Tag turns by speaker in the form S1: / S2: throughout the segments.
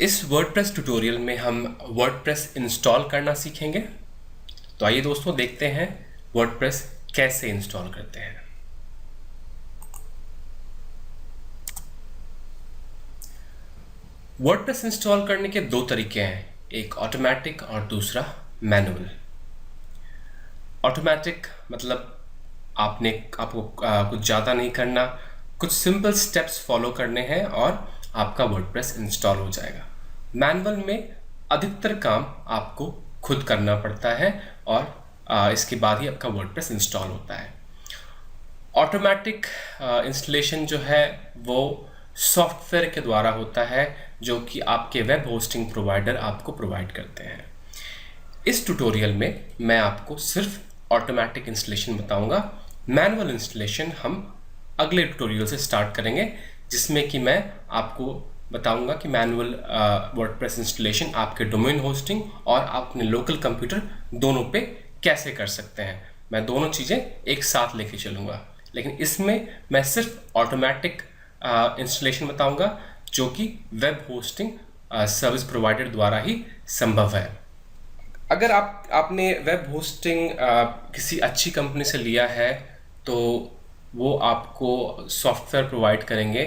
S1: इस WordPress tutorial में हम वर्डप्रेस इंस्टॉल करना सीखेंगे। तो आइए दोस्तों देखते हैं वर्डप्रेस कैसे इंस्टॉल करते हैं। वर्डप्रेस इंस्टॉल करने के दो तरीके हैं, एक ऑटोमेटिक और दूसरा मैनुअल। ऑटोमेटिक मतलब आपको कुछ ज़्यादा नहीं करना, कुछ सिंपल स्टेप्स फॉलो करने हैं और आपका वर्डप्रेस इंस्टॉल हो जाएगा। मैनुअल में अधिकतर काम आपको खुद करना पड़ता है और इसके बाद ही आपका वर्डप्रेस इंस्टॉल होता है। ऑटोमेटिक इंस्टॉलेशन जो है वो सॉफ्टवेयर के द्वारा होता है जो कि आपके वेब होस्टिंग प्रोवाइडर आपको प्रोवाइड करते हैं। इस ट्यूटोरियल में मैं आपको सिर्फ ऑटोमेटिक इंस्टॉलेशन बताऊंगा। मैनुअल इंस्टॉलेशन हम अगले ट्यूटोरियल से स्टार्ट करेंगे, जिसमें कि मैं आपको बताऊंगा कि मैनुअल वर्डप्रेस इंस्टॉलेशन आपके डोमेन होस्टिंग और आप अपने लोकल कंप्यूटर दोनों पे कैसे कर सकते हैं। मैं दोनों चीज़ें एक साथ लेके चलूँगा, लेकिन इसमें मैं सिर्फ ऑटोमेटिक इंस्टॉलेशन बताऊंगा जो कि वेब होस्टिंग सर्विस प्रोवाइडर द्वारा ही संभव है। अगर आपने वेब होस्टिंग किसी अच्छी कंपनी से लिया है तो वो आपको सॉफ्टवेयर प्रोवाइड करेंगे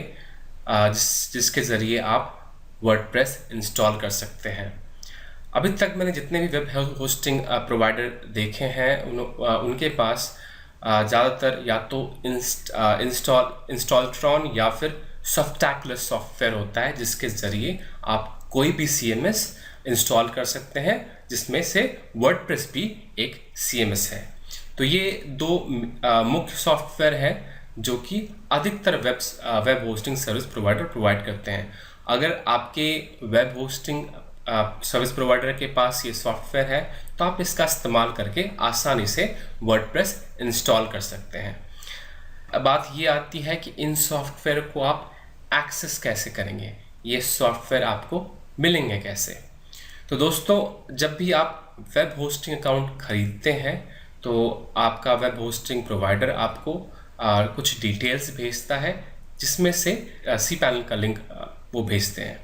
S1: जिसके ज़रिए आप वर्डप्रेस इंस्टॉल कर सकते हैं। अभी तक मैंने जितने भी वेब होस्टिंग प्रोवाइडर देखे हैं उनके पास ज़्यादातर या तो इंस्टॉलट्रॉन या फिर सॉफ्टैकुलर सॉफ्टवेयर होता है, जिसके ज़रिए आप कोई भी CMS इंस्टॉल कर सकते हैं, जिसमें से वर्डप्रेस भी एक CMS है। तो ये दो मुख्य सॉफ्टवेयर हैं जो कि अधिकतर web hosting service provider provide करते हैं। अगर आपके वेब होस्टिंग सर्विस प्रोवाइडर के पास ये सॉफ्टवेयर है तो आप इसका इस्तेमाल करके आसानी से वर्डप्रेस इंस्टॉल कर सकते हैं। अब बात ये आती है कि इन सॉफ्टवेयर को आप एक्सेस कैसे करेंगे, ये सॉफ्टवेयर आपको मिलेंगे कैसे। तो दोस्तों, जब भी आप वेब होस्टिंग अकाउंट खरीदते हैं तो आपका वेब होस्टिंग प्रोवाइडर आपको कुछ डिटेल्स भेजता है, जिसमें से cPanel का लिंक वो भेजते हैं।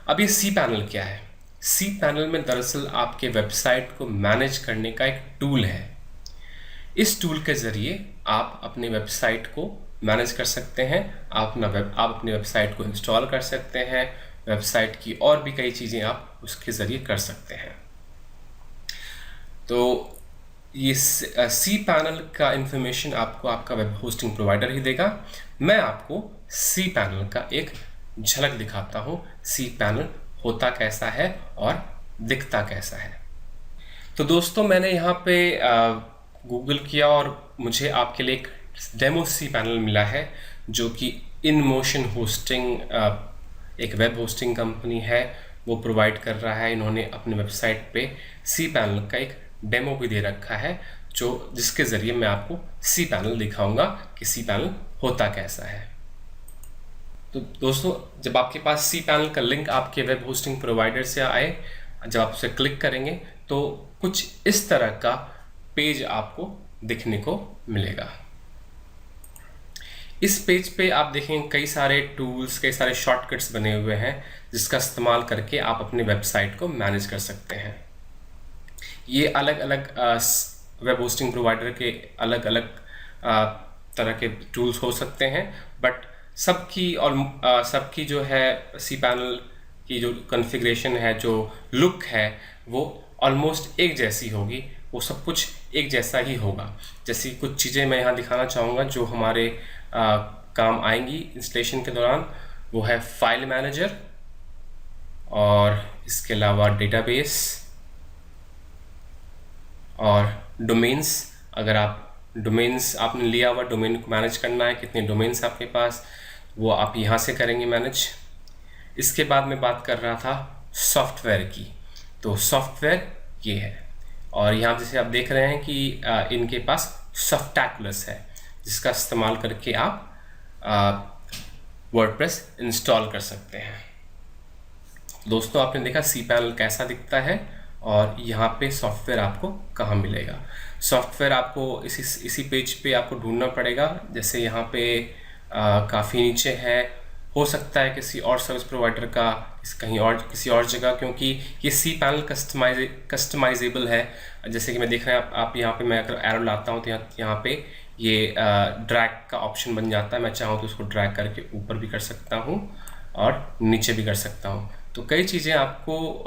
S1: अब ये cPanel क्या है? cPanel में दरअसल आपके वेबसाइट को मैनेज करने का एक टूल है। इस टूल के ज़रिए आप अपने वेबसाइट को मैनेज कर सकते हैं। आप अपने वेबसाइट को इंस्टॉल कर सकते हैं, वेबसाइट की और भी कई चीज़ें आप उसके ज़रिए कर सकते हैं। तो ये cPanel का इंफॉर्मेशन आपको आपका वेब होस्टिंग प्रोवाइडर ही देगा। मैं आपको cPanel का एक झलक दिखाता हूँ, cPanel होता कैसा है और दिखता कैसा है। तो दोस्तों, मैंने यहाँ पे गूगल किया और मुझे आपके लिए एक डेमो cPanel मिला है, जो कि इनमोशन होस्टिंग एक वेब होस्टिंग कंपनी है वो प्रोवाइड कर रहा है। इन्होंने अपने वेबसाइट पे cPanel का एक डेमो भी दे रखा है, जिसके ज़रिए मैं आपको cPanel दिखाऊंगा कि cPanel होता कैसा है। तो दोस्तों, जब आपके पास cPanel का लिंक आपके वेब होस्टिंग प्रोवाइडर से आए, जब आप उसे क्लिक करेंगे तो कुछ इस तरह का पेज आपको दिखने को मिलेगा। इस पेज पे आप देखेंगे कई सारे टूल्स, कई सारे शॉर्टकट्स बने हुए हैं, जिसका इस्तेमाल करके आप अपने वेबसाइट को मैनेज कर सकते हैं। ये अलग अलग वेब होस्टिंग प्रोवाइडर के अलग अलग तरह के टूल्स हो सकते हैं, बट सबकी जो है cPanel की जो कॉन्फ़िगरेशन है, जो लुक है, वो ऑलमोस्ट एक जैसी होगी। वो सब कुछ एक जैसा ही होगा। जैसी कुछ चीज़ें मैं यहाँ दिखाना चाहूँगा जो हमारे काम आएंगी इंस्टॉलेशन के दौरान। वो है फाइल मैनेजर और इसके अलावा डेटाबेस और डोमेन्स। अगर आप डोमेन्स आपने लिया हुआ, डोमेन को मैनेज करना है, कितने डोमेन्स आपके पास, वो आप यहाँ से करेंगे मैनेज। इसके बाद मैं बात कर रहा था सॉफ्टवेयर की। तो सॉफ्टवेयर ये है, और यहाँ जैसे आप देख रहे हैं कि इनके पास सॉफ्टैकुलस है, जिसका इस्तेमाल करके आप वर्डप्रेस इंस्टॉल कर सकते हैं। दोस्तों, आपने देखा cPanel कैसा दिखता है और यहाँ पे सॉफ्टवेयर आपको कहाँ मिलेगा। सॉफ्टवेयर आपको इसी पेज पे आपको ढूंढना पड़ेगा। जैसे यहाँ पे काफ़ी नीचे है हो सकता है किसी और सर्विस प्रोवाइडर का, कहीं और किसी और जगह, क्योंकि ये सी पैनल कस्टमाइजेबल है। जैसे कि मैं देख रहे हैं आप यहाँ पे, मैं अगर एरो लाता हूँ तो यहाँ पे ये ड्रैग का ऑप्शन बन जाता है। मैं चाहूँ तो उसको ड्रैग करके ऊपर भी कर सकता हूँ और नीचे भी कर सकता हूँ। तो कई चीज़ें आपको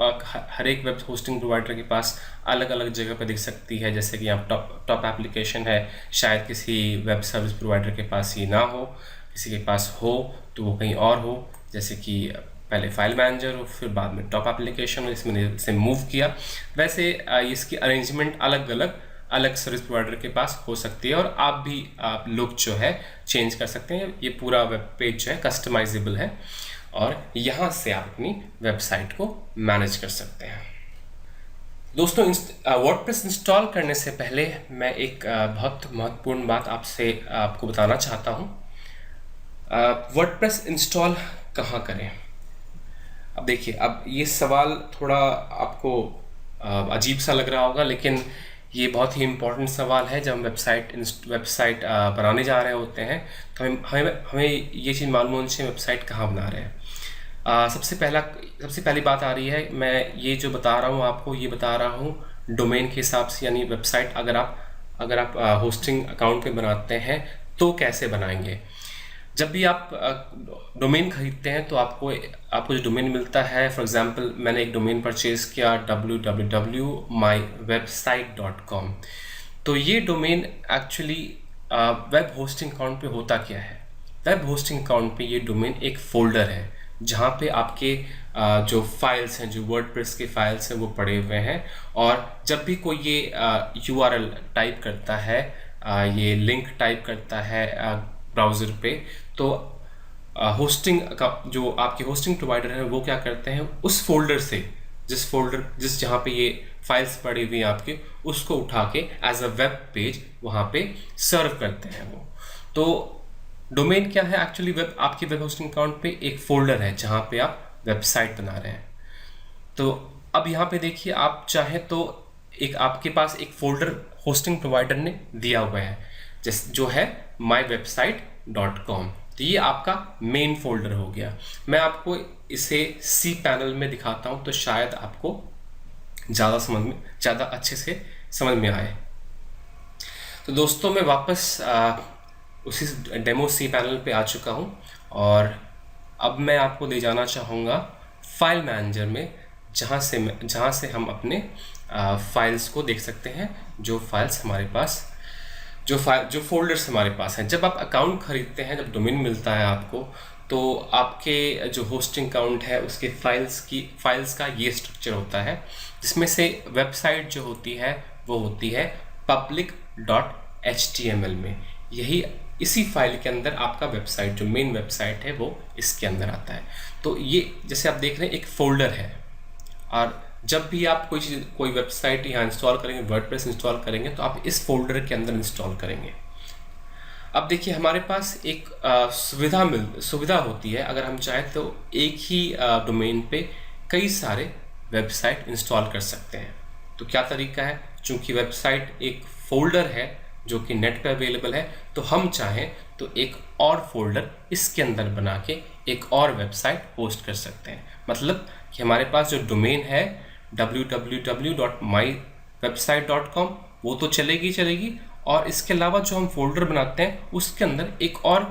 S1: हर एक वेब होस्टिंग प्रोवाइडर के पास अलग अलग जगह पर दिख सकती है। जैसे कि यहाँ टॉप एप्लीकेशन है, शायद किसी वेब सर्विस प्रोवाइडर के पास ये ना हो, किसी के पास हो तो वो कहीं और हो। जैसे कि पहले फाइल मैनेजर हो, फिर बाद में टॉप एप्लीकेशन हो, इसमें इसे मूव किया। वैसे इसकी अरेंजमेंट अलग सर्विस प्रोवाइडर के पास हो सकती है, और आप भी लुक जो है चेंज कर सकते हैं। ये पूरा वेब पेज जो है कस्टमाइजेबल है, और यहाँ से आप अपनी वेबसाइट को मैनेज कर सकते हैं। दोस्तों, वर्डप्रेस इंस्टॉल करने से पहले मैं एक बहुत महत्वपूर्ण बात आपको बताना चाहता हूँ। वर्डप्रेस इंस्टॉल कहाँ करें? अब देखिए, अब ये सवाल थोड़ा आपको अजीब सा लग रहा होगा, लेकिन ये बहुत ही इम्पोर्टेंट सवाल है। जब हम वेबसाइट बनाने जा रहे होते हैं तो हमें ये चीज़ मालूम होनी चाहिए वेबसाइट कहाँ बना रहे हैं। सबसे पहली बात आ रही है, मैं ये जो बता रहा हूँ आपको, ये बता रहा हूँ डोमेन के हिसाब से। यानी वेबसाइट अगर आप होस्टिंग अकाउंट पे बनाते हैं तो कैसे बनाएंगे। जब भी आप डोमेन खरीदते हैं तो आपको जो डोमेन मिलता है, फॉर एग्जांपल मैंने एक डोमेन परचेज किया www.mywebsite.com। तो ये domain actually web hosting account पे होता क्या है? वेब होस्टिंग अकाउंट पे ये डोमेन एक फोल्डर है जहाँ पे आपके जो फाइल्स हैं, जो वर्डप्रेस के फाइल्स हैं, वो पड़े हुए हैं। और जब भी कोई ये URL टाइप करता है, ये लिंक टाइप करता है ब्राउज़र पे, तो होस्टिंग का जो आपके होस्टिंग प्रोवाइडर है वो क्या करते हैं, उस फोल्डर से जिस जहाँ पे ये फाइल्स पड़ी हुई हैं आपके, उसको उठा के एज अ वेब पेज वहाँ पे सर्व करते हैं वो। तो डोमेन क्या है एक्चुअली? आपके वेब होस्टिंग अकाउंट पे एक फोल्डर है जहाँ पे आप वेबसाइट बना रहे हैं। तो अब यहाँ पे देखिए, आप चाहें तो आपके पास एक फोल्डर होस्टिंग प्रोवाइडर ने दिया हुआ है जो है mywebsite.com। तो ये आपका मेन फोल्डर हो गया। मैं आपको इसे सी पैनल में दिखाता हूँ तो शायद आपको ज़्यादा अच्छे से समझ में आए। तो दोस्तों, मैं वापस उसी डेमो सी पैनल पे आ चुका हूँ, और अब मैं आपको ले जाना चाहूँगा फाइल मैनेजर में, जहाँ से हम अपने फाइल्स को देख सकते हैं, जो फाइल्स हमारे पास, जो फोल्डर्स हमारे पास हैं। जब आप अकाउंट खरीदते हैं, जब डोमेन मिलता है आपको, तो आपके जो होस्टिंग अकाउंट है उसके फाइल्स का ये स्ट्रक्चर होता है, जिसमें से वेबसाइट जो होती है वो होती है public.html में। इसी फाइल के अंदर आपका वेबसाइट, जो मेन वेबसाइट है, वो इसके अंदर आता है। तो ये जैसे आप देख रहे हैं एक फोल्डर है, और जब भी आप कोई वेबसाइट यहाँ इंस्टॉल करेंगे, वर्डप्रेस इंस्टॉल करेंगे, तो आप इस फोल्डर के अंदर इंस्टॉल करेंगे। अब देखिए, हमारे पास एक सुविधा होती है, अगर हम चाहें तो एक ही डोमेन पे कई सारे वेबसाइट इंस्टॉल कर सकते हैं। तो क्या तरीका है? चूंकि वेबसाइट एक फोल्डर है जो कि नेट पे अवेलेबल है, तो हम चाहें तो एक और फोल्डर इसके अंदर बना के एक और वेबसाइट होस्ट कर सकते हैं। मतलब कि हमारे पास जो डोमेन है www.mywebsite.com, वो तो चलेगी, और इसके अलावा जो हम फोल्डर बनाते हैं उसके अंदर एक और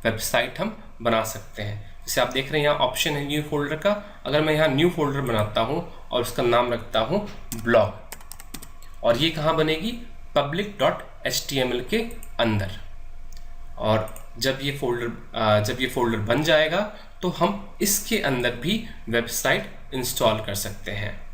S1: वेबसाइट हम बना सकते हैं। जैसे आप देख रहे हैं यहाँ ऑप्शन है न्यू फोल्डर का। अगर मैं यहाँ न्यू फोल्डर बनाता हूँ और उसका नाम रखता हूँ ब्लॉग, और ये कहाँ बनेगी? public.html के अंदर। और जब ये फोल्डर बन जाएगा तो हम इसके अंदर भी वेबसाइट इंस्टॉल कर सकते हैं।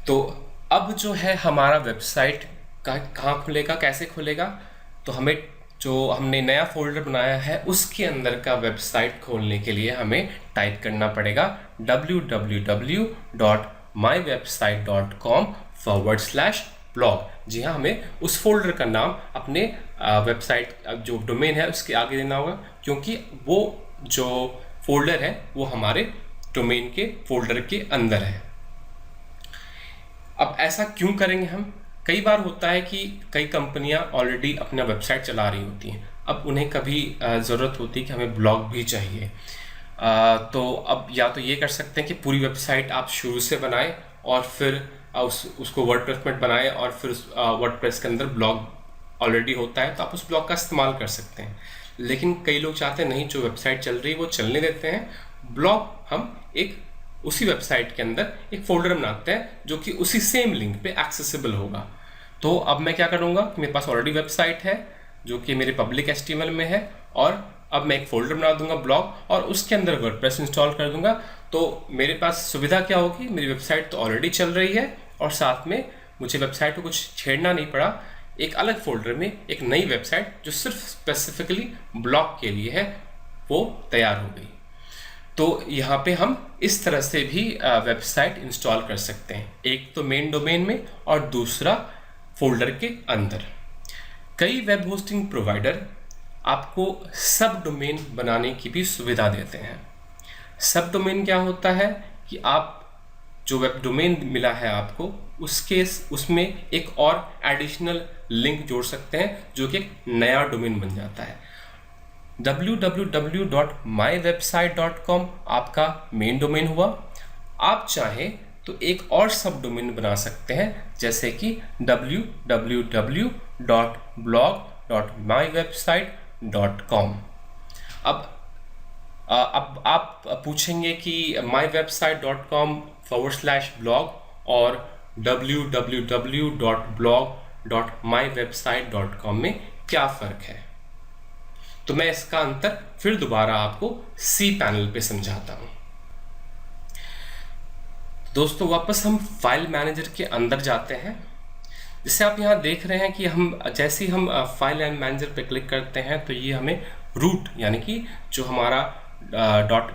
S1: तो अब जो है हमारा वेबसाइट कहाँ खुलेगा, कैसे खुलेगा? तो हमने नया फोल्डर बनाया है उसके अंदर का वेबसाइट खोलने के लिए हमें टाइप करना पड़ेगा www.mywebsite.com/blog। जी हाँ, हमें उस फोल्डर का नाम अपने वेबसाइट जो डोमेन है उसके आगे देना होगा, क्योंकि वो जो फोल्डर है वो हमारे डोमेन के फोल्डर के अंदर है। अब ऐसा क्यों करेंगे हम? कई बार होता है कि कई कंपनियां ऑलरेडी अपना वेबसाइट चला रही होती हैं, अब उन्हें कभी ज़रूरत होती है कि हमें ब्लॉग भी चाहिए। तो अब या तो ये कर सकते हैं कि पूरी वेबसाइट आप शुरू से बनाएं और फिर उसको वर्डप्रेस में बनाएं और फिर वर्डप्रेस के अंदर ब्लॉग ऑलरेडी होता है तो आप उस ब्लॉग का इस्तेमाल कर सकते हैं। लेकिन कई लोग चाहते हैं नहीं, जो वेबसाइट चल रही है वो चलने देते हैं, ब्लॉग हम एक उसी वेबसाइट के अंदर एक फोल्डर बनाते हैं जो कि उसी सेम लिंक पे एक्सेसिबल होगा। तो अब मैं क्या करूँगा कि मेरे पास ऑलरेडी वेबसाइट है जो कि मेरे पब्लिक HTML में है, और अब मैं एक फोल्डर बना दूंगा ब्लॉग और उसके अंदर वर्डप्रेस इंस्टॉल कर दूंगा। तो मेरे पास सुविधा क्या होगी, मेरी वेबसाइट तो ऑलरेडी चल रही है और साथ में मुझे वेबसाइट को कुछ छेड़ना नहीं पड़ा। एक अलग फोल्डर में एक नई वेबसाइट जो सिर्फ स्पेसिफिकली ब्लॉग के लिए है वो तैयार हो गई। तो यहाँ पे हम इस तरह से भी वेबसाइट इंस्टॉल कर सकते हैं, एक तो मेन डोमेन में और दूसरा फोल्डर के अंदर। कई वेब होस्टिंग प्रोवाइडर आपको सब डोमेन बनाने की भी सुविधा देते हैं। सब डोमेन क्या होता है कि आप जो वेब डोमेन मिला है आपको उसमें एक और एडिशनल लिंक जोड़ सकते हैं जो कि एक नया डोमेन बन जाता है। www.mywebsite.com आपका मेन डोमेन हुआ। आप चाहें तो एक और सब डोमेन बना सकते हैं जैसे कि www.blog.mywebsite.com। अब आप पूछेंगे कि mywebsite.com/blog और www.blog.mywebsite.com में क्या फ़र्क है। तो मैं इसका अंतर फिर दोबारा आपको सी पैनल पे समझाता हूँ। दोस्तों वापस हम फाइल मैनेजर के अंदर जाते हैं। जैसे आप यहाँ देख रहे हैं कि जैसे ही हम फाइल एंड मैनेजर पे क्लिक करते हैं तो ये हमें रूट यानी कि जो हमारा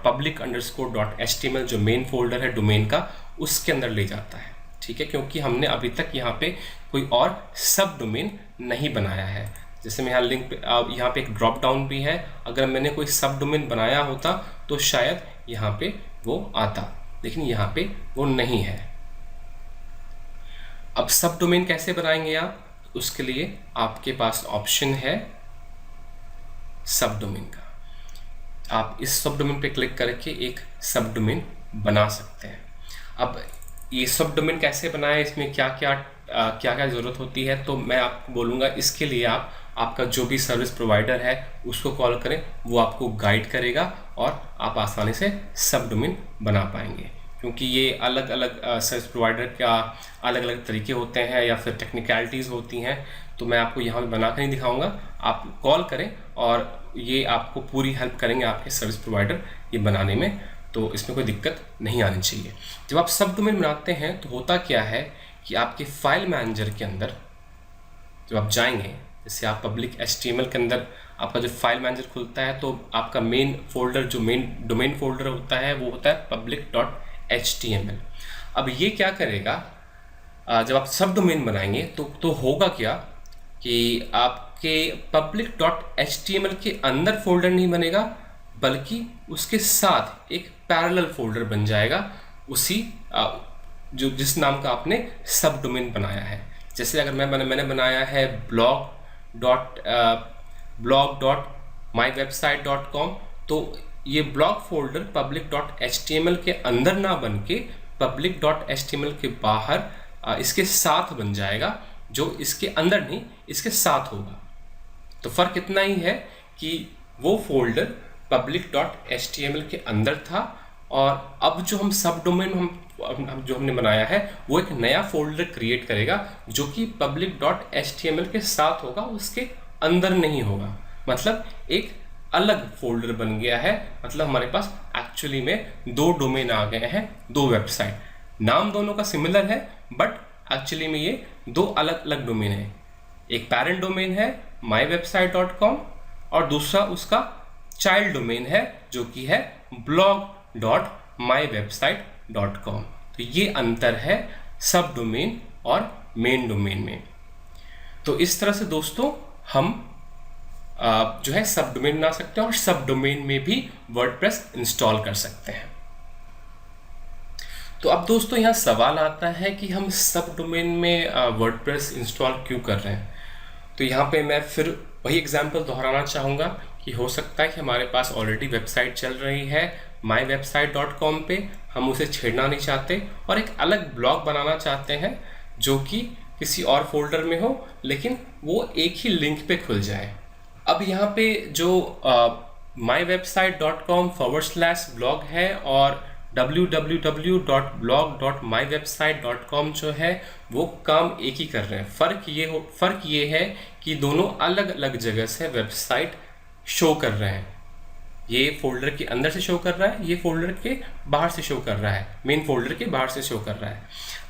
S1: .public_.html जो मेन फोल्डर है डोमेन का उसके अंदर ले जाता है। ठीक है, क्योंकि हमने अभी तक यहाँ पे कोई और सब डोमेन नहीं बनाया है। जैसे मैं यहाँ लिंक पे यहाँ पे एक ड्रॉप डाउन भी है, अगर मैंने कोई सब डोमेन बनाया होता तो शायद यहाँ पे वो आता, लेकिन यहाँ पे वो नहीं है। अब सब डोमेन कैसे बनाएंगे आप, उसके लिए आपके पास ऑप्शन है सब डोमेन का। आप इस सब डोमेन पे क्लिक करके एक सब डोमेन बना सकते हैं। अब ये सब डोमेन कैसे बनाएं, इसमें क्या क्या ज़रूरत होती है, तो मैं आपको बोलूँगा इसके लिए आपका जो भी सर्विस प्रोवाइडर है उसको कॉल करें, वो आपको गाइड करेगा और आप आसानी से सब डोमेन बना पाएंगे। क्योंकि ये अलग अलग सर्विस प्रोवाइडर का अलग अलग तरीके होते हैं या फिर टेक्निकलिटीज़ होती हैं, तो मैं आपको यहाँ पे बना कर नहीं दिखाऊंगा। आप कॉल करें और ये आपको पूरी हेल्प करेंगे आपके सर्विस प्रोवाइडर ये बनाने में, तो इसमें कोई दिक्कत नहीं आनी चाहिए। जब आप सब डोमेन बनाते हैं तो होता क्या है कि आपके फाइल मैनेजर के अंदर जब आप जाएंगे, जैसे आप पब्लिक HTML के अंदर आपका जो फाइल मैनेजर खुलता है तो आपका मेन फोल्डर जो मेन डोमेन फोल्डर होता है वो होता है public.html। अब ये क्या करेगा, जब आप सब डोमेन बनाएंगे तो होगा क्या कि आपके public.html के अंदर फोल्डर नहीं बनेगा, बल्कि उसके साथ एक पैरेलल फोल्डर बन जाएगा उसी जिस नाम का आपने सब डोमेन बनाया है। जैसे अगर मैंने बनाया है blog.mywebsite.com, तो ये ब्लॉग फोल्डर public.html के अंदर ना बन के public.html के बाहर इसके साथ बन जाएगा, जो इसके अंदर नहीं इसके साथ होगा। तो फर्क इतना ही है कि वो फोल्डर public.html के अंदर था और अब जो हम सब डोमेन जो हमने बनाया है वो एक नया फोल्डर क्रिएट करेगा जो कि public.html के साथ होगा, उसके अंदर नहीं होगा। मतलब एक अलग फोल्डर बन गया है। मतलब हमारे पास एक्चुअली में दो डोमेन आ गए हैं, दो वेबसाइट, नाम दोनों का सिमिलर है बट एक्चुअली में ये दो अलग अलग डोमेन है। एक पेरेंट डोमेन है mywebsite.com और दूसरा उसका चाइल्ड डोमेन है जो कि है blog.mywebsite.com। तो ये अंतर है सब डोमेन और मेन डोमेन में। तो इस तरह से दोस्तों हम जो है सब डोमेन बना सकते हैं और सब डोमेन में भी वर्डप्रेस इंस्टॉल कर सकते हैं। तो अब दोस्तों यहाँ सवाल आता है कि हम सब डोमेन में वर्डप्रेस इंस्टॉल क्यों कर रहे हैं। तो यहाँ पे मैं फिर वही एग्जांपल दोहराना चाहूँगा कि हो सकता है कि हमारे पास ऑलरेडी वेबसाइट चल रही है mywebsite.com पे, हम उसे छेड़ना नहीं चाहते और एक अलग ब्लॉग बनाना चाहते हैं जो कि किसी और फोल्डर में हो, लेकिन वो एक ही लिंक पे खुल जाए। अब यहाँ पे जो mywebsite.com/blog है और www.blog.mywebsite.com जो है वो काम एक ही कर रहे हैं। फ़र्क ये है कि दोनों अलग अलग जगह से वेबसाइट शो कर रहे हैं। ये फोल्डर के अंदर से शो कर रहा है, ये फोल्डर के बाहर से शो कर रहा है, मेन फोल्डर के बाहर से शो कर रहा है।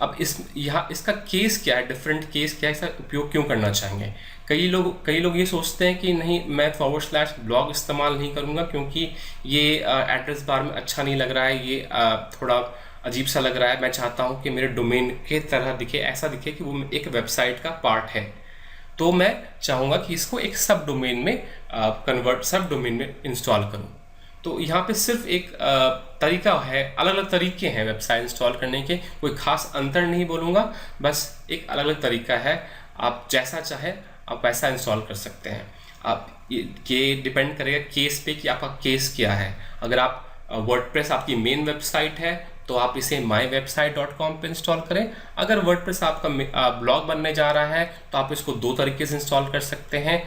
S1: अब इसका केस क्या है, डिफरेंट केस क्या है, इसका उपयोग क्यों करना चाहेंगे? कई लोग ये सोचते हैं कि नहीं, मैं /blog इस्तेमाल नहीं करूँगा क्योंकि ये एड्रेस बार में अच्छा नहीं लग रहा है, ये थोड़ा अजीब सा लग रहा है। मैं चाहता हूँ कि मेरे डोमेन के तरह दिखे, ऐसा दिखे कि वो एक वेबसाइट का पार्ट है। तो मैं चाहूँगा कि इसको एक सब डोमेन में सब डोमेन में इंस्टॉल करूँ। तो यहाँ पे सिर्फ एक तरीका है, अलग अलग तरीके हैं वेबसाइट इंस्टॉल करने के, कोई खास अंतर नहीं बोलूँगा, बस एक अलग अलग तरीका है। आप जैसा चाहे आप वैसा इंस्टॉल कर सकते हैं। आप ये डिपेंड करेगा केस पे कि आपका केस क्या है। अगर आप वर्डप्रेस आपकी मेन वेबसाइट है तो आप इसे mywebsite.com पे इंस्टॉल करें। अगर वर्डप्रेस आपका ब्लॉग बनने जा रहा है तो आप इसको दो तरीके से इंस्टॉल कर सकते हैं,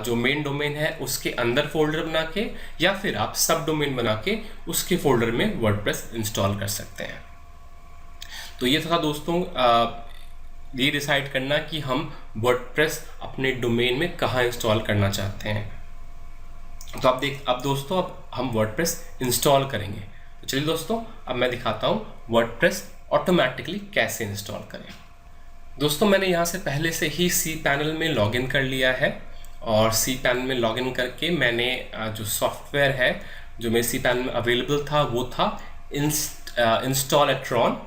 S1: जो मेन डोमेन है उसके अंदर फोल्डर बना के, या फिर आप सब डोमेन बना के उसके फोल्डर में वर्डप्रेस इंस्टॉल कर सकते हैं। तो ये था दोस्तों, ये डिसाइड करना कि हम वर्डप्रेस अपने डोमेन में कहाँ इंस्टॉल करना चाहते हैं। तो अब दोस्तों अब हम वर्डप्रेस इंस्टॉल करेंगे। तो चलिए दोस्तों, अब मैं दिखाता हूँ वर्डप्रेस ऑटोमेटिकली कैसे इंस्टॉल करें। दोस्तों मैंने यहाँ से पहले से ही cPanel में लॉगिन कर लिया है और cPanel में लॉगिन करके मैंने जो सॉफ्टवेयर है जो मेरे cPanel में अवेलेबल था वो था इंस्टॉलेट्रॉन,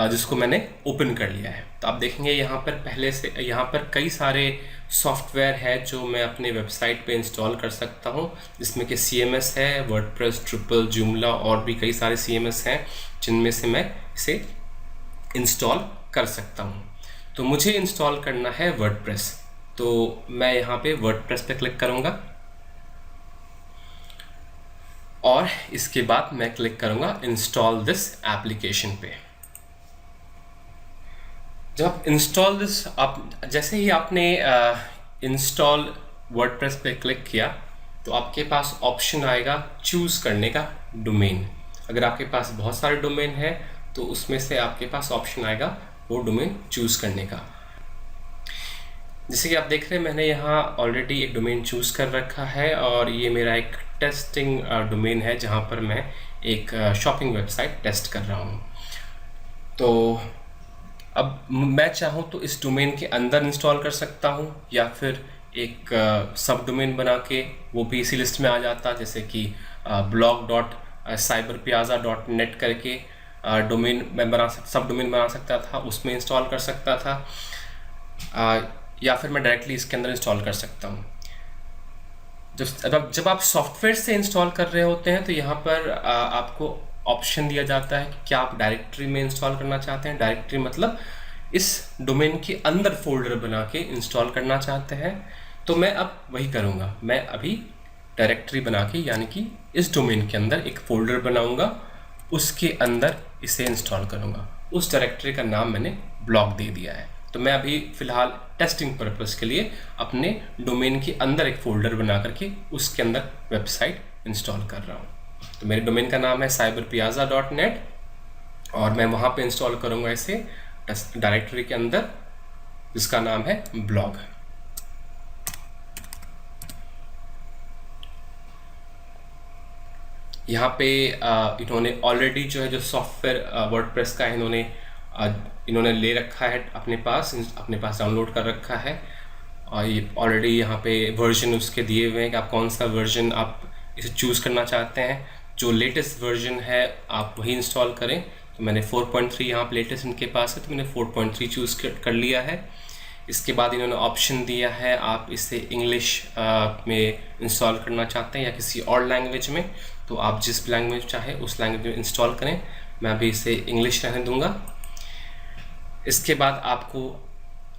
S1: जिसको मैंने ओपन कर लिया है। तो आप देखेंगे यहाँ पर कई सारे सॉफ्टवेयर है जो मैं अपने वेबसाइट पे इंस्टॉल कर सकता हूँ, जिसमें कि CMS है, वर्डप्रेस, Drupal, Joomla और भी कई सारे CMS हैं जिनमें से मैं इसे इंस्टॉल कर सकता हूँ। तो मुझे इंस्टॉल करना है वर्डप्रेस, तो मैं यहाँ पे वर्डप्रेस पे क्लिक करूँगा और इसके बाद मैं क्लिक करूँगा इंस्टॉल दिस एप्लीकेशन पे। जब इंस्टॉल दिस, आप जैसे ही आपने इंस्टॉल वर्डप्रेस पे क्लिक किया तो आपके पास ऑप्शन आएगा चूज़ करने का डोमेन। अगर आपके पास बहुत सारे डोमेन है तो उसमें से आपके पास ऑप्शन आएगा वो डोमेन चूज़ करने का। जैसे कि आप देख रहे हैं मैंने यहाँ ऑलरेडी एक डोमेन चूज़ कर रखा है और ये मेरा एक टेस्टिंग डोमेन है जहाँ पर मैं एक शॉपिंग वेबसाइट टेस्ट कर रहा हूँ। तो अब मैं चाहूँ तो इस डोमेन के अंदर इंस्टॉल कर सकता हूँ या फिर एक सब डोमेन बना के, वो भी इसी लिस्ट में आ जाता, जैसे कि blog.cyberpiazza.net करके डोमेन मैं सब डोमेन बना सकता था, उसमें इंस्टॉल कर सकता था, या फिर मैं डायरेक्टली इसके अंदर इंस्टॉल कर सकता हूँ। जब आप सॉफ्टवेयर से इंस्टॉल कर रहे होते हैं तो यहाँ पर आपको ऑप्शन दिया जाता है कि क्या आप डायरेक्टरी में इंस्टॉल करना चाहते हैं। डायरेक्टरी मतलब इस डोमेन के अंदर फोल्डर बना के इंस्टॉल करना चाहते हैं। तो मैं अब वही करूँगा, मैं अभी डायरेक्टरी बना के, यानी कि इस डोमेन के अंदर एक फ़ोल्डर बनाऊँगा, उसके अंदर इसे इंस्टॉल करूँगा। उस डायरेक्टरी का नाम मैंने ब्लॉग दे दिया है। तो मैं अभी फ़िलहाल टेस्टिंग पर्पज़ के लिए अपने डोमेन के अंदर एक फ़ोल्डर बना करके उसके अंदर वेबसाइट इंस्टॉल कर रहा हूँ। तो मेरे डोमेन का नाम है cyberpiazza.net और मैं वहाँ पे इंस्टॉल करूँगा इसे डायरेक्टरी के अंदर, जिसका नाम है ब्लॉग। यहाँ पे इन्होंने ऑलरेडी जो है जो सॉफ्टवेयर वर्डप्रेस का इन्होंने ले रखा है अपने पास डाउनलोड कर रखा है और ये ऑलरेडी यहाँ पे वर्जन उसके दिए हुए हैं कि आप कौन सा वर्जन आप इसे चूज़ करना चाहते हैं। जो लेटेस्ट वर्जन है आप वही इंस्टॉल करें। तो मैंने 4.3 यहाँ पे लेटेस्ट इनके पास है तो मैंने 4.3 चूज़ कर लिया है। इसके बाद इन्होंने ऑप्शन दिया है आप इसे इंग्लिश में इंस्टॉल करना चाहते हैं या किसी और लैंग्वेज में, तो आप जिस लैंग्वेज चाहे उस लैंग्वेज में इंस्टॉल करें। मैं अभी इसे इंग्लिश रहने दूंगा। इसके बाद आपको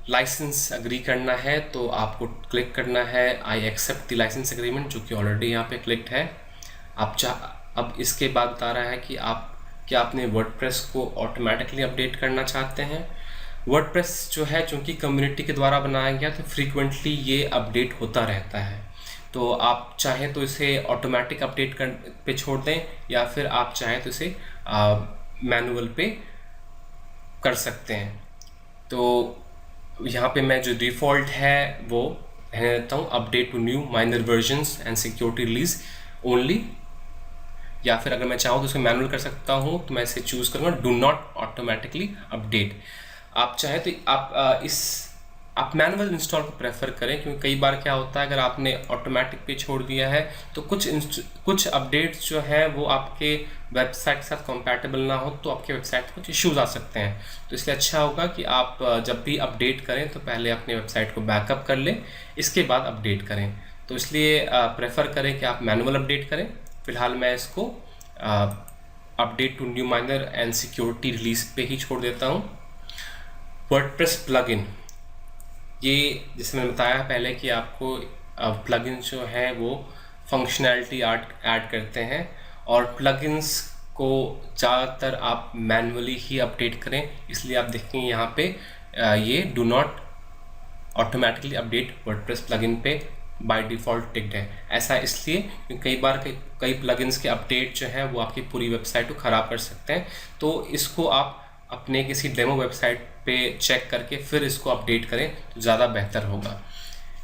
S1: लाइसेंस अग्री करना है तो आपको क्लिक करना है I accept the license agreement, जो कि ऑलरेडी यहाँ पे क्लिक्ड है। अब इसके बाद बता रहा है कि आप क्या अपने वर्डप्रेस को ऑटोमेटिकली अपडेट करना चाहते हैं। वर्डप्रेस जो है चूँकि कम्युनिटी के द्वारा बनाया गया तो फ्रीक्वेंटली ये अपडेट होता रहता है, तो आप चाहें तो इसे ऑटोमेटिक अपडेट पे छोड़ दें या फिर आप चाहें तो इसे मैनुअल पे कर सकते हैं। तो यहाँ पे मैं जो डिफ़ॉल्ट है वो रहने देता हूँ, update to new minor versions and security release only, या फिर अगर मैं चाहूँ तो उसे मैनुअल कर सकता हूँ, तो मैं इसे चूज़ करूँगा डू नॉट ऑटोमेटिकली अपडेट। आप चाहें तो आप मैनुअल इंस्टॉल को प्रेफर करें, क्योंकि कई बार क्या होता है अगर आपने ऑटोमेटिक पे छोड़ दिया है तो कुछ अपडेट्स जो है वो आपके वेबसाइट के साथ कंपैटिबल ना हो, तो आपके वेबसाइट में कुछ इश्यूज आ सकते हैं। तो इसलिए अच्छा होगा कि आप जब भी अपडेट करें तो पहले अपने वेबसाइट को बैकअप कर लें, इसके बाद अपडेट करें। तो इसलिए प्रेफर करें कि आप मैनुअल अपडेट करें। फिलहाल मैं इसको update to new minor and security release पे ही छोड़ देता हूँ। वर्डप्रेस प्लगइन, ये जैसे मैंने बताया पहले कि आपको प्लगइन जो है वो फंक्शनैलिटी ऐड करते हैं, और प्लगइन्स को ज़्यादातर आप मैनुअली ही अपडेट करें। इसलिए आप देखेंगे यहाँ पे ये do not automatically update WordPress plugin पे बाय डिफ़ॉल्ट टिक्ड है। ऐसा इसलिए क्योंकि कई बार कई प्लगइन्स के अपडेट जो हैं वो आपकी पूरी वेबसाइट को ख़राब कर सकते हैं, तो इसको आप अपने किसी डेमो वेबसाइट पे चेक करके फिर इसको अपडेट करें तो ज़्यादा बेहतर होगा।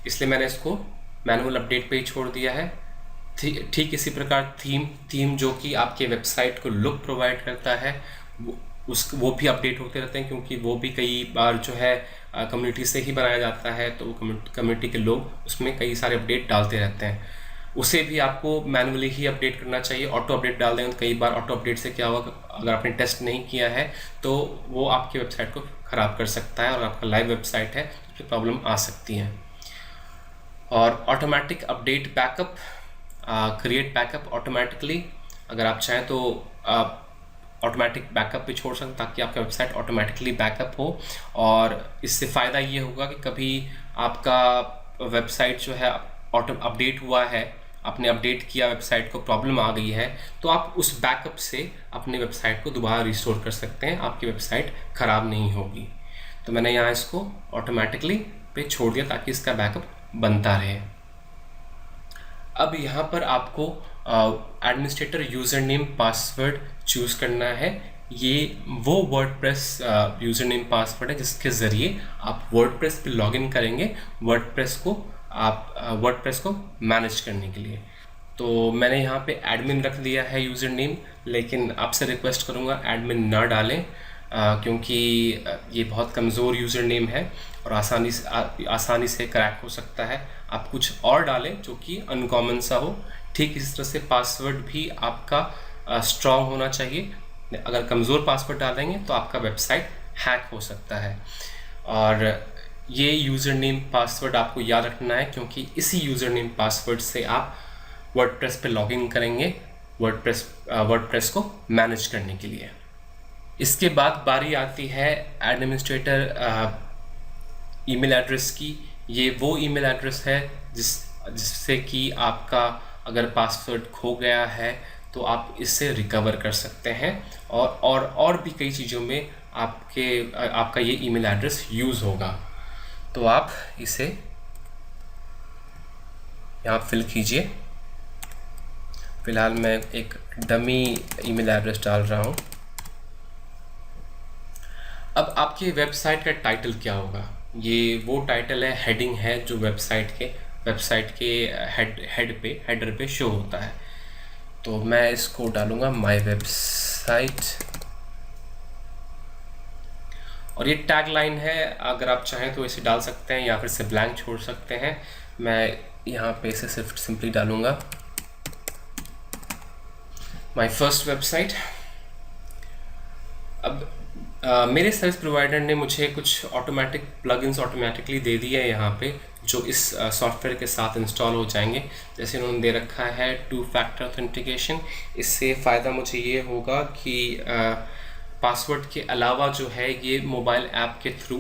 S1: इसलिए मैंने इसको मैनुअल अपडेट पे ही छोड़ दिया है। ठीक इसी प्रकार थीम जो कि आपके वेबसाइट को लुक प्रोवाइड करता है वो भी अपडेट होते रहते हैं, क्योंकि वो भी कई बार जो है कम्युनिटी से ही बनाया जाता है, तो कम्युनिटी के लोग उसमें कई सारे अपडेट डालते रहते हैं। उसे भी आपको मैनुअली ही अपडेट करना चाहिए। ऑटो अपडेट डाल देंगे तो कई बार ऑटो अपडेट से क्या होगा, अगर आपने टेस्ट नहीं किया है तो वो आपकी वेबसाइट को ख़राब कर सकता है, और आपका लाइव वेबसाइट है तो उसमें प्रॉब्लम आ सकती है। और automatic update backup, create backup automatically, अगर आप चाहें तो ऑटोमेटिक बैकअप पे छोड़ सकते ताकि आपका वेबसाइट ऑटोमेटिकली बैकअप हो। और इससे फ़ायदा ये होगा कि कभी आपका वेबसाइट जो है ऑटो अपडेट हुआ है, आपने अपडेट किया, वेबसाइट को प्रॉब्लम आ गई है, तो आप उस बैकअप से अपने वेबसाइट को दोबारा रिस्टोर कर सकते हैं, आपकी वेबसाइट ख़राब नहीं होगी। तो मैंने यहाँ इसको ऑटोमेटिकली पे छोड़ दिया ताकि इसका बैकअप बनता रहे। अब यहाँ पर आपको administrator user name password choose करना है। ये वो वर्डप्रेस यूज़र नेम पासवर्ड है जिसके ज़रिए आप वर्डप्रेस पे लॉगिन करेंगे वर्डप्रेस को मैनेज करने के लिए। तो मैंने यहाँ पे एडमिन रख दिया है यूज़र नेम, लेकिन आपसे रिक्वेस्ट करूँगा एडमिन ना डालें, क्योंकि ये बहुत कमज़ोर यूज़र नेम है और आसानी से क्रैक हो सकता है। आप कुछ और डालें जो कि अनकॉमन सा हो। ठीक इस तरह से पासवर्ड भी आपका स्ट्रॉन्ग होना चाहिए। अगर कमज़ोर पासवर्ड डालेंगे तो आपका वेबसाइट हैक हो सकता है। और ये यूज़र नेम पासवर्ड आपको याद रखना है, क्योंकि इसी यूज़र नेम पासवर्ड से आप वर्डप्रेस पे लॉगिन करेंगे वर्डप्रेस को मैनेज करने के लिए। इसके बाद बारी आती है एडमिनिस्ट्रेटर ईमेल एड्रेस की। ये वो ईमेल एड्रेस है जिससे कि आपका अगर पासवर्ड खो गया है तो आप इससे रिकवर कर सकते हैं, और भी कई चीज़ों में आपका ये ईमेल एड्रेस यूज़ होगा। तो आप इसे यहाँ फिल कीजिए। फिलहाल मैं एक डमी ईमेल एड्रेस डाल रहा हूँ। अब आपकी वेबसाइट का टाइटल क्या होगा? ये वो टाइटल है, हेडिंग है जो वेबसाइट के हेडर पे शो होता है। तो मैं इसको डालूँगा माय वेबसाइट, और ये टैग लाइन है। अगर आप चाहें तो इसे डाल सकते हैं या फिर इसे ब्लैंक छोड़ सकते हैं। मैं यहाँ पे इसे सिर्फ सिंपली डालूँगा माय फर्स्ट वेबसाइट। अब मेरे सर्विस प्रोवाइडर ने मुझे कुछ ऑटोमेटिक प्लगइन्स ऑटोमेटिकली दे दिए हैं यहाँ पे, जो इस सॉफ्टवेयर के साथ इंस्टॉल हो जाएंगे। जैसे उन्होंने दे रखा है 2 फैक्टर ऑथेंटिकेशन। इससे फ़ायदा मुझे ये होगा कि पासवर्ड के अलावा जो है ये मोबाइल ऐप के थ्रू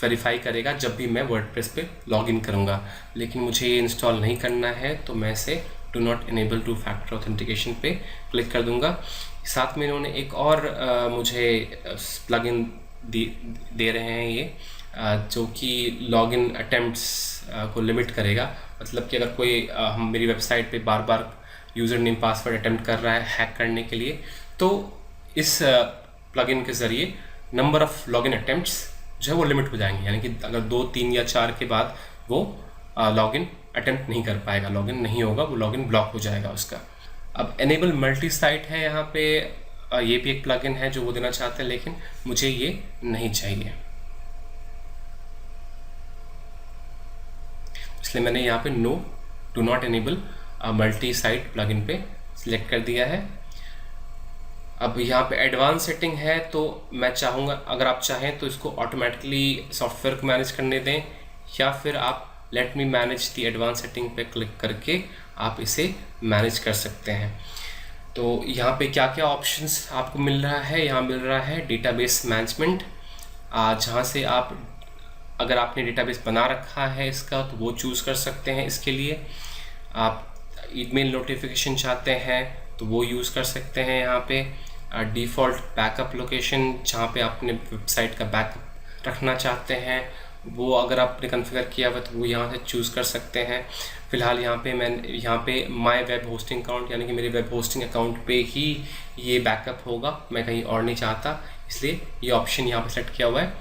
S1: वेरीफाई करेगा जब भी मैं वर्डप्रेस पे लॉगिन करूँगा। लेकिन मुझे ये इंस्टॉल नहीं करना है, तो मैं इसे do not enable two factor authentication पे क्लिक कर दूँगा। साथ में इन्होंने एक और मुझे प्लगइन दे रहे हैं ये, जो कि लॉगिन अटेम्प्ट्स को लिमिट करेगा। मतलब कि अगर कोई हम मेरी वेबसाइट पे बार बार यूज़र नेम पासवर्ड अटेम्प्ट कर रहा है हैक करने के लिए, तो इस प्लगइन के ज़रिए नंबर ऑफ़ लॉगिन अटेम्प्ट्स जो है वो लिमिट हो जाएंगे। यानी कि अगर 2, 3 या 4 के बाद वो लॉगिन अटेम्प्ट नहीं कर पाएगा, लॉगिन नहीं होगा, वो लॉगिन ब्लॉक हो जाएगा उसका। अब एनेबल मल्टी साइट है यहाँ पे, ये भी एक प्लगइन है जो वो देना चाहते हैं, लेकिन मुझे ये नहीं चाहिए, इसलिए मैंने यहाँ पे no do not enable multi site plugin पे सिलेक्ट कर दिया है। अब यहाँ पे एडवांस सेटिंग है, तो मैं चाहूँगा, अगर आप चाहें तो इसको ऑटोमेटिकली सॉफ्टवेयर को मैनेज करने दें, या फिर आप let me manage the advance setting पे क्लिक करके आप इसे मैनेज कर सकते हैं। तो यहाँ पे क्या क्या ऑप्शंस आपको मिल रहा है, यहाँ मिल रहा है डेटाबेस मैनेजमेंट, जहाँ से आप अगर आपने डेटाबेस बना रखा है इसका तो वो चूज़ कर सकते हैं। इसके लिए आप ईमेल नोटिफिकेशन चाहते हैं तो वो यूज़ कर सकते हैं। यहाँ पे डिफ़ॉल्ट बैकअप लोकेशन, जहाँ पे आपने वेबसाइट का बैकअप रखना चाहते हैं, वो अगर आपने कॉन्फ़िगर किया हुआ तो वो यहाँ से चूज़ कर सकते हैं। फ़िलहाल यहाँ पे माय वेब होस्टिंग अकाउंट, यानी कि मेरे वेब होस्टिंग अकाउंट पे ही ये बैकअप होगा, मैं कहीं और नहीं चाहता, इसलिए ये ऑप्शन यहाँ पे सेलेक्ट किया हुआ है।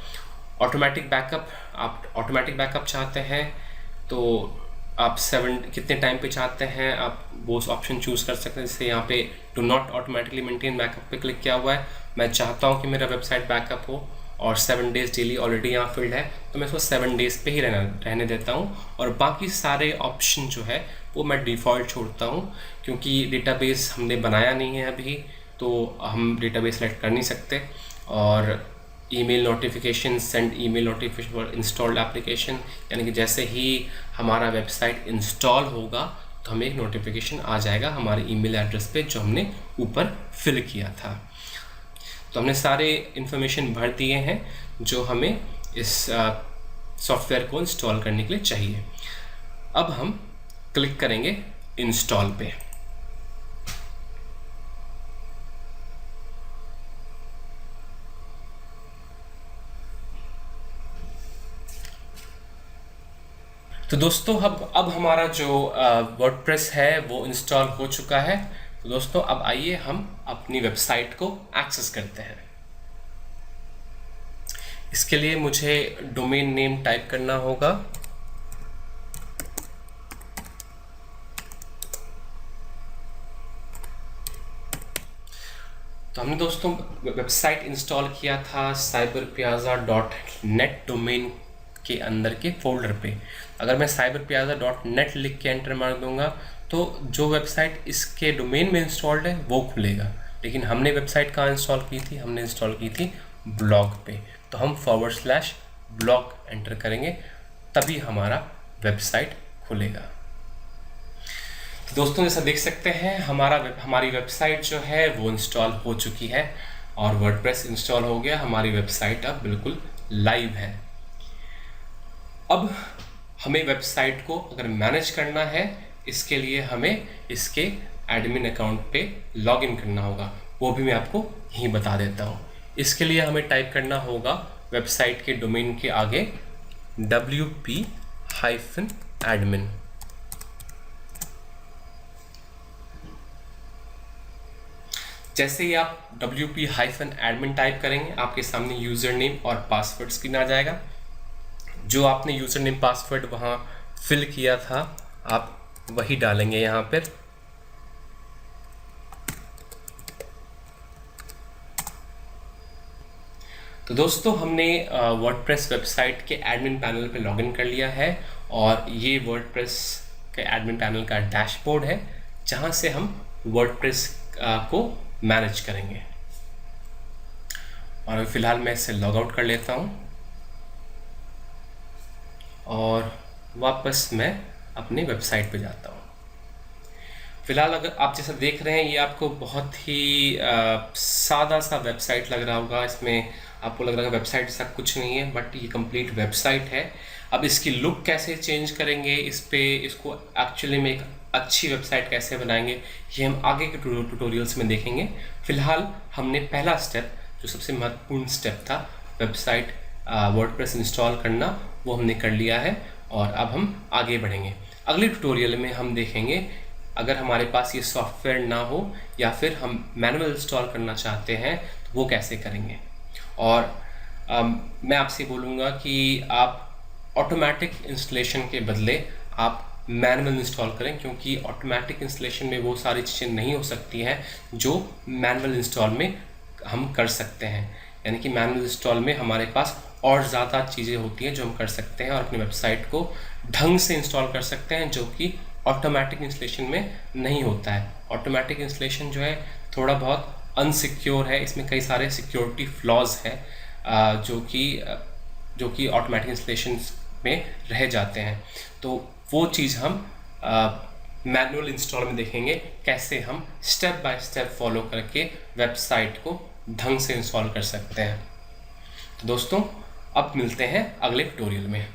S1: ऑटोमेटिक बैकअप, आप ऑटोमेटिक बैकअप चाहते हैं तो आप कितने टाइम पे चाहते हैं आप वो ऑप्शन चूज़ कर सकते हैं। जैसे यहाँ पे do not automatically maintain backup पे क्लिक किया हुआ है, मैं चाहता हूँ कि मेरा वेबसाइट बैकअप हो और 7 डेज़ डेली ऑलरेडी यहाँ फील्ड है, तो मैं इसको 7 डेज़ पे ही रहने देता हूँ। और बाकी सारे ऑप्शन जो है वो मैं डिफ़ॉल्ट छोड़ता हूँ, क्योंकि डेटाबेस हमने बनाया नहीं है अभी, तो हम डेटाबेस सेलेक्ट कर नहीं सकते। और email notification, send email notification for installed application, यानी कि जैसे ही हमारा वेबसाइट इंस्टॉल होगा तो हमें एक नोटिफिकेशन आ जाएगा हमारे ईमेल एड्रेस पे जो हमने ऊपर फिल किया था। तो हमने सारे इन्फॉर्मेशन भर दिए हैं जो हमें इस सॉफ्टवेयर को इंस्टॉल करने के लिए चाहिए। अब हम क्लिक करेंगे इंस्टॉल पे। तो दोस्तों अब हमारा जो वर्डप्रेस है वो इंस्टॉल हो चुका है। तो दोस्तों अब आइए हम अपनी वेबसाइट को एक्सेस करते हैं। इसके लिए मुझे डोमेन नेम टाइप करना होगा। तो हमने दोस्तों वेबसाइट इंस्टॉल किया था cyberpiazza.net डोमेन के अंदर के फोल्डर पे। अगर मैं cyberpiazza.net लिख के एंटर मार दूंगा तो जो वेबसाइट इसके डोमेन में इंस्टॉल्ड है वो खुलेगा, लेकिन हमने वेबसाइट कहाँ इंस्टॉल की थी, हमने इंस्टॉल की थी ब्लॉग पे। तो हम /blog एंटर करेंगे, तभी हमारा वेबसाइट खुलेगा। तो दोस्तों जैसा देख सकते हैं हमारी वेबसाइट जो है वो इंस्टॉल हो चुकी है और वर्डप्रेस इंस्टॉल हो गया। हमारी वेबसाइट अब बिल्कुल लाइव है। अब हमें वेबसाइट को अगर मैनेज करना है, इसके लिए हमें इसके एडमिन अकाउंट पे लॉगिन करना होगा, वो भी मैं आपको यहीं बता देता हूँ। इसके लिए हमें टाइप करना होगा वेबसाइट के डोमेन के आगे wp-admin। जैसे ही आप wp-admin टाइप करेंगे आपके सामने यूज़र नेम और पासवर्ड स्क्रीन आ जाएगा। जो आपने यूज़र नेम पासवर्ड वहाँ फिल किया था आप वही डालेंगे यहाँ पर। तो दोस्तों हमने वर्डप्रेस वेबसाइट के एडमिन पैनल पे लॉगिन कर लिया है और ये वर्डप्रेस के एडमिन पैनल का डैशबोर्ड है जहाँ से हम वर्डप्रेस को मैनेज करेंगे। और फिलहाल मैं इससे लॉग आउट कर लेता हूँ और वापस मैं अपनी वेबसाइट पे जाता हूँ। फिलहाल अगर आप जैसा देख रहे हैं ये आपको बहुत ही सादा सा वेबसाइट लग रहा होगा, इसमें आपको लग रहा है वेबसाइट ऐसा कुछ नहीं है, बट ये कंप्लीट वेबसाइट है। अब इसकी लुक कैसे चेंज करेंगे, इसको एक्चुअली में एक अच्छी वेबसाइट कैसे बनाएंगे, ये हम आगे के ट्यूटोरियल्स में देखेंगे। फिलहाल हमने पहला स्टेप, जो सबसे महत्वपूर्ण स्टेप था, वेबसाइट वर्डप्रेस इंस्टॉल करना, वो हमने कर लिया है और अब हम आगे बढ़ेंगे। अगले ट्यूटोरियल में हम देखेंगे अगर हमारे पास ये सॉफ्टवेयर ना हो या फिर हम मैनुअल इंस्टॉल करना चाहते हैं तो वो कैसे करेंगे। और मैं आपसे बोलूँगा कि आप ऑटोमेटिक इंस्टॉलेशन के बदले आप मैनुअल इंस्टॉल करें, क्योंकि ऑटोमेटिक इंस्टॉलेशन में वो सारी चीज़ें नहीं हो सकती हैं जो मैनुअल इंस्टॉल में हम कर सकते हैं। यानी कि मैनुअल इंस्टॉल में हमारे पास और ज़्यादा चीज़ें होती हैं जो हम कर सकते हैं और अपनी वेबसाइट को ढंग से इंस्टॉल कर सकते हैं, जो कि ऑटोमेटिक इंस्टॉलेशन में नहीं होता है। ऑटोमेटिक इंस्टॉलेशन जो है थोड़ा बहुत अनसिक्योर है, इसमें कई सारे सिक्योरिटी फ्लॉज हैं जो कि ऑटोमेटिक इंस्टॉलेशन में रह जाते हैं। तो वो चीज़ हम मैनुअल इंस्टॉल में देखेंगे, कैसे हम स्टेप बाय स्टेप फॉलो करके वेबसाइट को ढंग से इंस्टॉल कर सकते हैं। तो दोस्तों, अब मिलते हैं अगले ट्यूटोरियल में।